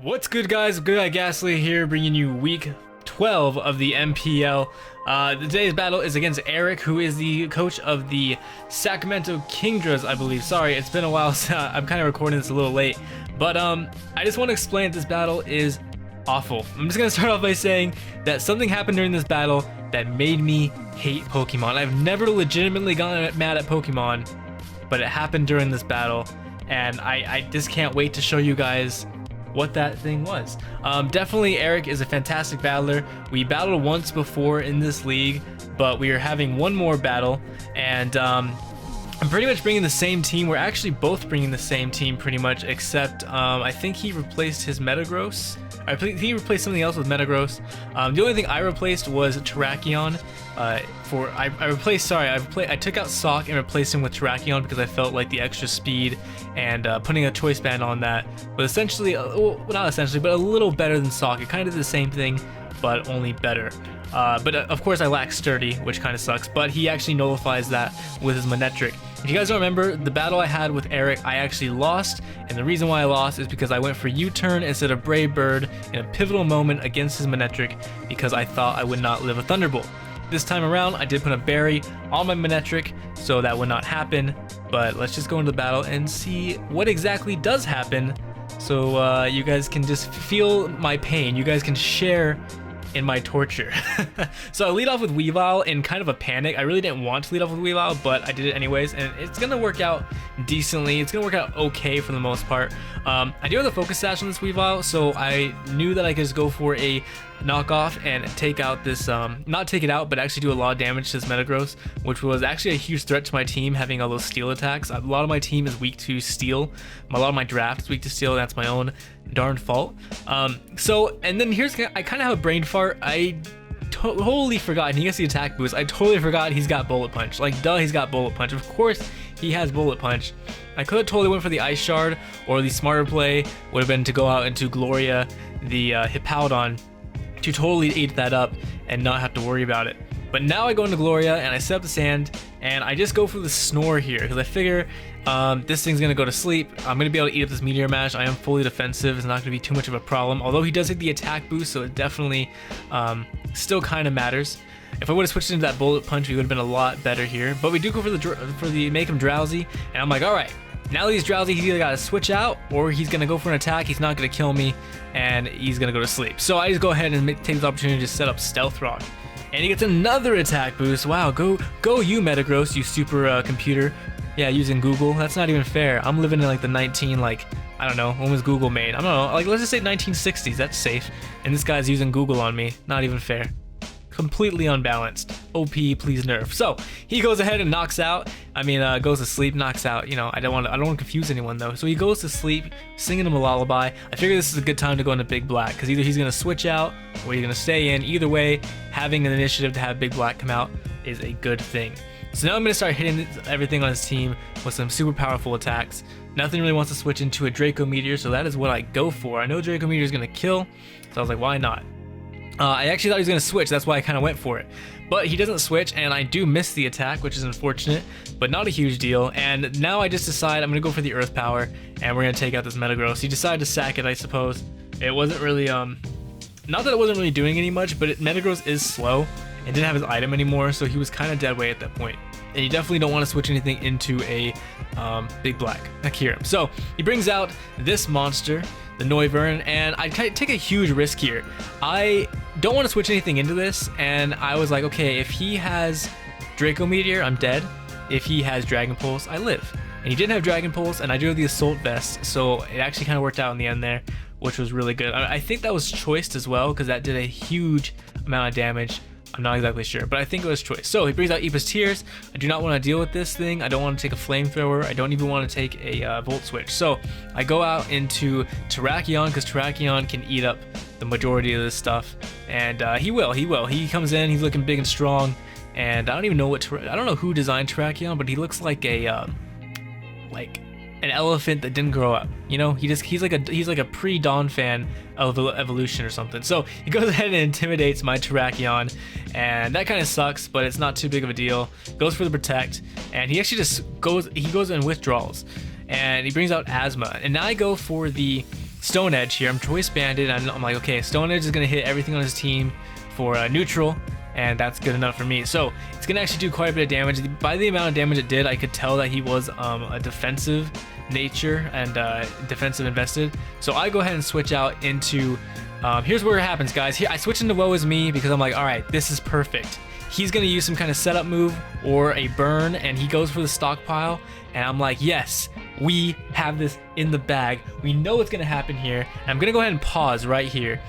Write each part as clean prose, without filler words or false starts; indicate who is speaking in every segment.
Speaker 1: What's good, guys? Goodguy Gastly here, bringing you week 12 of the MPL. Today's battle is against Eric, who is the coach of the Sacramento Kingdras, I believe. Sorry, it's been a while, so I'm kind of recording this a little late. But I just want to explain that this battle is awful. I'm just going to start off by saying that something happened during this battle that made me hate Pokemon. I've never legitimately gotten mad at Pokemon, but it happened during this battle, and I just can't wait to show you guys what that thing was. Definitely Eric is a fantastic battler. We battled once before in this league, but we are having one more battle, and I'm pretty much bringing the same team. We're actually both bringing the same team pretty much, except I think he replaced his Metagross. I think he replaced something else with Metagross. The only thing I replaced was Terrakion. I took out Sock and replaced him with Terrakion because I felt like the extra speed and putting a choice band on that was essentially, well, not essentially, but a little better than Sock. It kind of did the same thing, but only better. But of course I lack Sturdy, which kind of sucks, but he actually nullifies that with his Manectric. If you guys don't remember, the battle I had with Eric, I actually lost, and the reason why I lost is because I went for U-turn instead of Brave Bird in a pivotal moment against his Manectric because I thought I would not live a Thunderbolt. This time around, I did put a Berry on my Manectric, so that would not happen, but let's just go into the battle and see what exactly does happen, so you guys can just feel my pain. You guys can share in my torture. So I lead off with Weavile in kind of a panic. I really didn't want to lead off with Weavile, but I did it anyways, and it's gonna work out decently. It's gonna work out okay for the most part. I do have the focus sash on this Weavile, so I knew that I could just go for a knockoff and take out this, not take it out, but actually do a lot of damage to this Metagross, which was actually a huge threat to my team, having all those steel attacks. A lot of my team is weak to steel. A lot of my draft is weak to steel, and that's my own darn fault. And then I kind of have a brain fart. I totally forgot, and he gets the attack boost. I totally forgot he's got Bullet Punch. Like, duh, he's got Bullet Punch. Of course he has Bullet Punch. I could have totally went for the Ice Shard, or the smarter play would have been to go out into Gloria, the Hippowdon, to totally eat that up and not have to worry about it. But now I go into Gloria and I set up the sand, and I just go for the Snore here because I figure this thing's gonna go to sleep. I'm gonna be able to eat up this Meteor Mash. I am fully defensive. It's not gonna be too much of a problem, although he does hit the attack boost, so it definitely still kind of matters. If I would have switched into that Bullet Punch, we would have been a lot better here. But we do go for the make him drowsy, and I'm like, all right, now that he's drowsy, he's either got to switch out or he's going to go for an attack. He's not going to kill me, and he's going to go to sleep. So I just go ahead and take this opportunity to set up Stealth Rock. And he gets another attack boost. Wow, go you, Metagross, you super computer. Yeah, using Google. That's not even fair. I'm living in like the I don't know, when was Google made? I don't know, like let's just say 1960s. That's safe. And this guy's using Google on me. Not even fair. Completely unbalanced. OP, please nerf. So he goes ahead and knocks out. Goes to sleep, knocks out. You know, I don't want to confuse anyone though. So he goes to sleep, singing him a lullaby. I figure this is a good time to go into Big Black because either he's gonna switch out or he's gonna stay in. Either way, having an initiative to have Big Black come out is a good thing. So now I'm gonna start hitting everything on his team with some super powerful attacks. Nothing really wants to switch into a Draco Meteor, so that is what I go for. I know Draco Meteor is gonna kill, so I was like, why not? I actually thought he was going to switch, that's why I kind of went for it. But he doesn't switch, and I do miss the attack, which is unfortunate, but not a huge deal. And now I just decide I'm going to go for the Earth Power, and we're going to take out this Metagross. He decided to sack it, I suppose. It wasn't really, not that it wasn't really doing any much, but Metagross is slow and didn't have his item anymore, so he was kind of dead weight at that point. And you definitely don't want to switch anything into a Big Black. Akira. So he brings out this monster, the Noivern, and I take a huge risk here. I don't want to switch anything into this, and I was like, okay, if he has Draco Meteor, I'm dead. If he has Dragon Pulse, I live. And he didn't have Dragon Pulse, and I do have the Assault Vest, so it actually kind of worked out in the end there, which was really good. I think that was choiced as well, because that did a huge amount of damage. I'm not exactly sure, but I think it was choice. So he brings out Eepa's Tears. I do not want to deal with this thing. I don't want to take a Flamethrower. I don't even want to take a Volt Switch. So I go out into Terrakion because Terrakion can eat up the majority of this stuff, and he will. He comes in. He's looking big and strong, and I don't even know I don't know who designed Terrakion, but he looks like an elephant that didn't grow up. You know, he's like a pre-Dawn fan of evolution or something. So he goes ahead and intimidates my Terrakion, and that kind of sucks, but it's not too big of a deal. Goes for the Protect, and he actually just goes and withdraws, and he brings out Asthma, and now I go for the Stone Edge here. I'm choice banded, and I'm like, okay, Stone Edge is gonna hit everything on his team for neutral, and that's good enough for me. So it's gonna actually do quite a bit of damage. By the amount of damage it did, I could tell that he was a defensive nature and defensive invested. So I go ahead and switch out into here's where it happens, guys. Here I switch into Woe Is Me because I'm like, all right, this is perfect. He's gonna use some kind of setup move or a burn, and he goes for the stockpile, and I'm like, yes, we have this in the bag. We know what's gonna happen here. And I'm gonna go ahead and pause right here.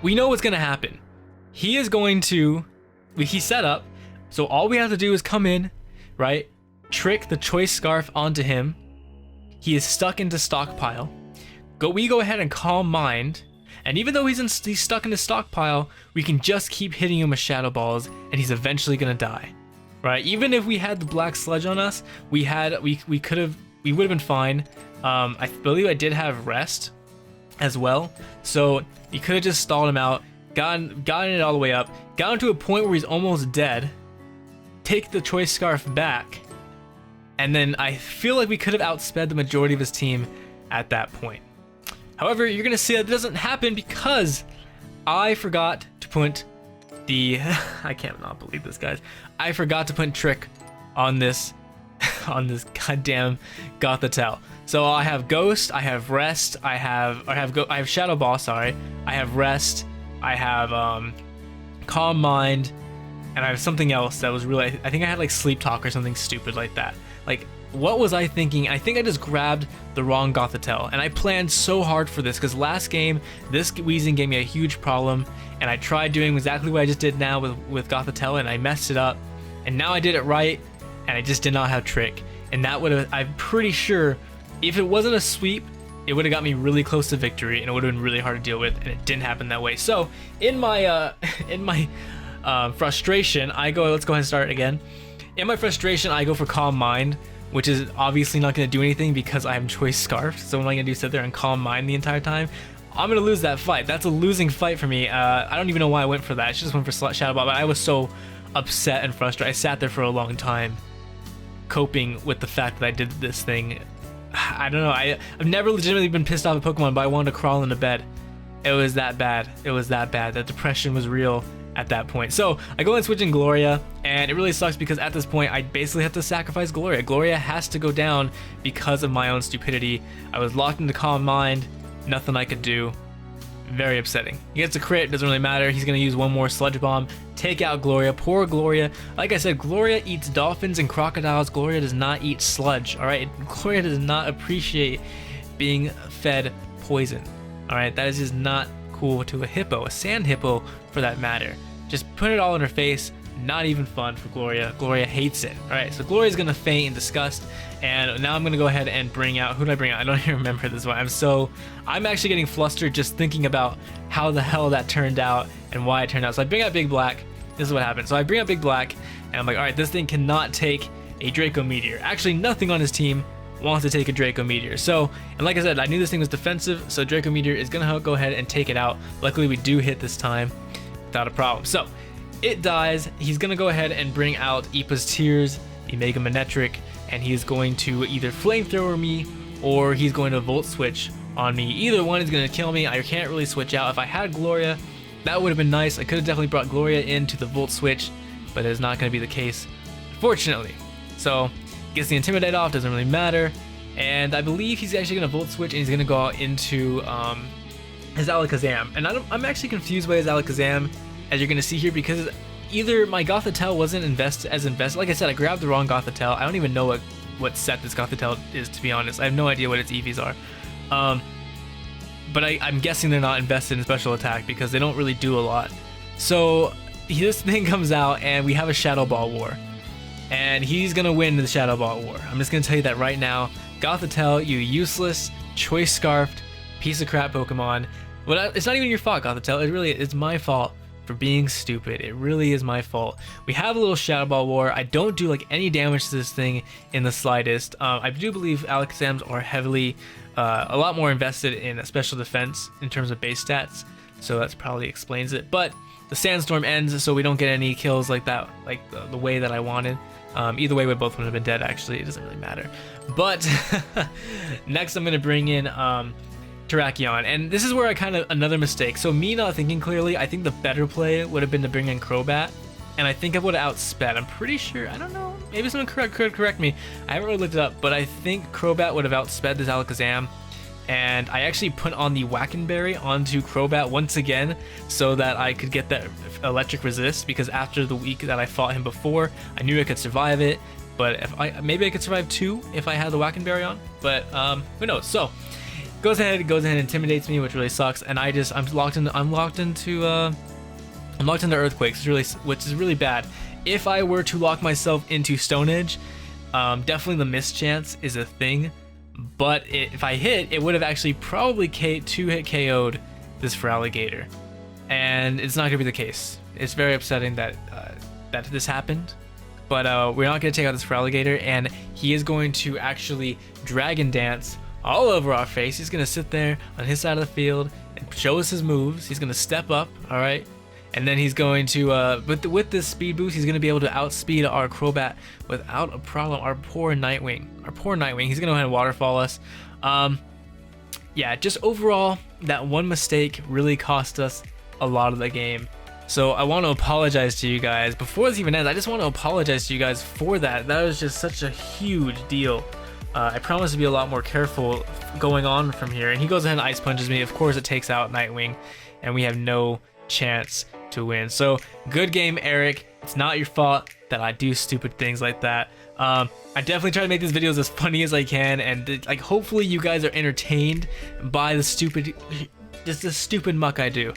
Speaker 1: We know what's gonna happen. He is going to, he's set up, so all we have to do is come in, right? Trick the choice scarf onto him. He is stuck into stockpile. We go ahead and Calm Mind, and even though he's stuck in the stockpile, we can just keep hitting him with shadow balls, and he's eventually gonna die, right? Even if we had the black sludge on us, we would have been fine. I believe I did have rest as well, so we could have just stalled him out, gotten it all the way up, gotten to a point where he's almost dead, take the choice scarf back, and then I feel like we could have outsped the majority of his team at that point. However, you're gonna see that it doesn't happen because I forgot to put the I can't not believe this, guys. I forgot to put Trick on this on this goddamn Gothitelle. So I have Ghost, I have Rest, I have Shadow Ball, sorry. I have Rest, I have Calm Mind, and I have something else that was really, I think I had like Sleep Talk or something stupid like that. Like, what was I thinking? I think I just grabbed the wrong Gothitelle, and I planned so hard for this because last game, this Weezing gave me a huge problem, and I tried doing exactly what I just did now with Gothitelle, and I messed it up, and now I did it right, and I just did not have Trick, and that would have, I'm pretty sure, if it wasn't a sweep, it would have got me really close to victory, and it would have been really hard to deal with, and it didn't happen that way. So, in my frustration, I go, let's go ahead and start again. In my frustration, I go for Calm Mind, which is obviously not going to do anything because I have Choice Scarf. So what am I going to do, sit there and Calm Mind the entire time? I'm going to lose that fight. That's a losing fight for me. I don't even know why I went for that. I just went for Shadow Ball, but I was so upset and frustrated. I sat there for a long time coping with the fact that I did this thing. I don't know. I've never legitimately been pissed off at Pokemon, but I wanted to crawl into bed. It was that bad. It was that bad. That depression was real at that point. So I go and switch in Gloria, and it really sucks because at this point I basically have to sacrifice Gloria. Gloria has to go down because of my own stupidity. I was locked into Calm Mind, nothing I could do. Very upsetting. He gets a crit, doesn't really matter. He's gonna use one more Sludge Bomb, take out Gloria. Poor Gloria. Like I said, Gloria eats dolphins and crocodiles. Gloria does not eat sludge, alright? Gloria does not appreciate being fed poison, alright? That is just not cool to a hippo, a sand hippo for that matter. Just put it all in her face. Not even fun for Gloria. Gloria hates it. Alright, so Gloria's gonna faint in disgust, and now I'm gonna go ahead and bring out, who did I bring out? I don't even remember this one. I'm actually getting flustered just thinking about how the hell that turned out and why it turned out. So I bring out Big Black. This is what happened. So I bring out Big Black, and I'm like, alright, this thing cannot take a Draco Meteor. Actually, nothing on his team wants to take a Draco Meteor. So, and like I said, I knew this thing was defensive, so Draco Meteor is gonna go ahead and take it out. Luckily, we do hit this time without a problem. So it dies. He's gonna go ahead and bring out Ipa's Tears, the Mega Manectric, and he's going to either Flamethrower me or he's going to Volt Switch on me. Either one is gonna kill me. I can't really switch out. If I had Gloria, that would have been nice. I could have definitely brought Gloria into the Volt Switch, but it's not gonna be the case, fortunately. So gets the Intimidate off, doesn't really matter, and I believe he's actually gonna Volt Switch and he's gonna go out into his Alakazam. And I'm actually confused by his Alakazam, as you're gonna see here, because either my Gothitelle wasn't invested. Like I said, I grabbed the wrong Gothitelle. I don't even know what set this Gothitelle is, to be honest. I have no idea what its EVs are. But I'm guessing they're not invested in special attack because they don't really do a lot. So this thing comes out and we have a Shadow Ball war. And he's gonna win the Shadow Ball war. I'm just gonna tell you that right now. Gothitelle, you useless, choice scarfed piece of crap Pokemon. But it's not even your fault, Gothitelle. It really is my fault for being stupid. It really is my fault. We have a little Shadow Ball war. I don't do like any damage to this thing in the slightest. I do believe Alakazams are heavily, a lot more invested in special defense in terms of base stats. So that's probably explains it. But the Sandstorm ends, so we don't get any kills like that, like the way that I wanted. Either way, we both would have been dead, actually. It doesn't really matter. But next I'm going to bring in Terrakion, and this is where I kind of another mistake. So me not thinking clearly, I think the better play would have been to bring in Crobat, and I think I would have outsped. I'm pretty sure. I don't know. Maybe someone could correct me. I haven't really looked it up, but I think Crobat would have outsped this Alakazam. And I actually put on the Wackenberry onto Crobat once again so that I could get that electric resist, because after the week that I fought him before, I knew I could survive it. But maybe I could survive 2 if I had the Wackenberry on. But who knows? So goes ahead, intimidates me, which really sucks. And I'm locked into Earthquakes, which is really bad. If I were to lock myself into Stone Edge, definitely the miss chance is a thing. But if I hit, it would have actually probably 2-hit KO'd this Feraligatr, and it's not gonna be the case. It's very upsetting that this happened. But we're not gonna take out this Feraligatr, and he is going to actually Dragon Dance all over our face. He's gonna sit there on his side of the field and show us his moves. He's gonna step up, all right. And then he's going to, with this speed boost, he's going to be able to outspeed our Crobat without a problem. Our poor Nightwing. He's going to go ahead and waterfall us. Yeah, just overall, that one mistake really cost us a lot of the game. So I want to apologize to you guys. Before this even ends, I just want to apologize to you guys for that. That was just such a huge deal. I promise to be a lot more careful going on from here. And he goes ahead and Ice Punches me. Of course, it takes out Nightwing, and we have no chance to win. So good game, Eric. It's not your fault that I do stupid things like that. I definitely try to make these videos as funny as I can, and like hopefully you guys are entertained by the stupid muck I do,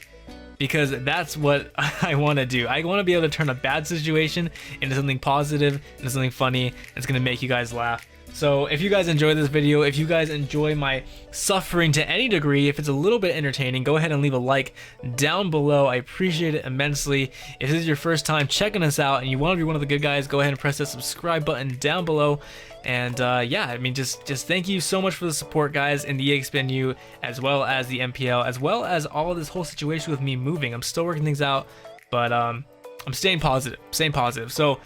Speaker 1: because that's what I want to do. I want to be able to turn a bad situation into something positive, into something funny that's gonna make you guys laugh. So if you guys enjoy this video, if you guys enjoy my suffering to any degree, if it's a little bit entertaining, go ahead and leave a like down below. I appreciate it immensely. If this is your first time checking us out and you want to be one of the good guys, go ahead and press that subscribe button down below. And yeah, I mean, just thank you so much for the support, guys, in the EXPNU, as well as the MPL, as well as all of this whole situation with me moving. I'm still working things out, but I'm staying positive, So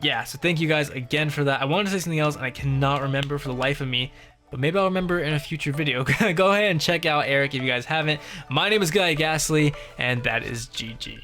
Speaker 1: yeah, so thank you guys again for that. I wanted to say something else and I cannot remember for the life of me, but maybe I'll remember in a future video. Go ahead and check out Eric if you guys haven't. My name is Goodguy Gastly, and that is GG.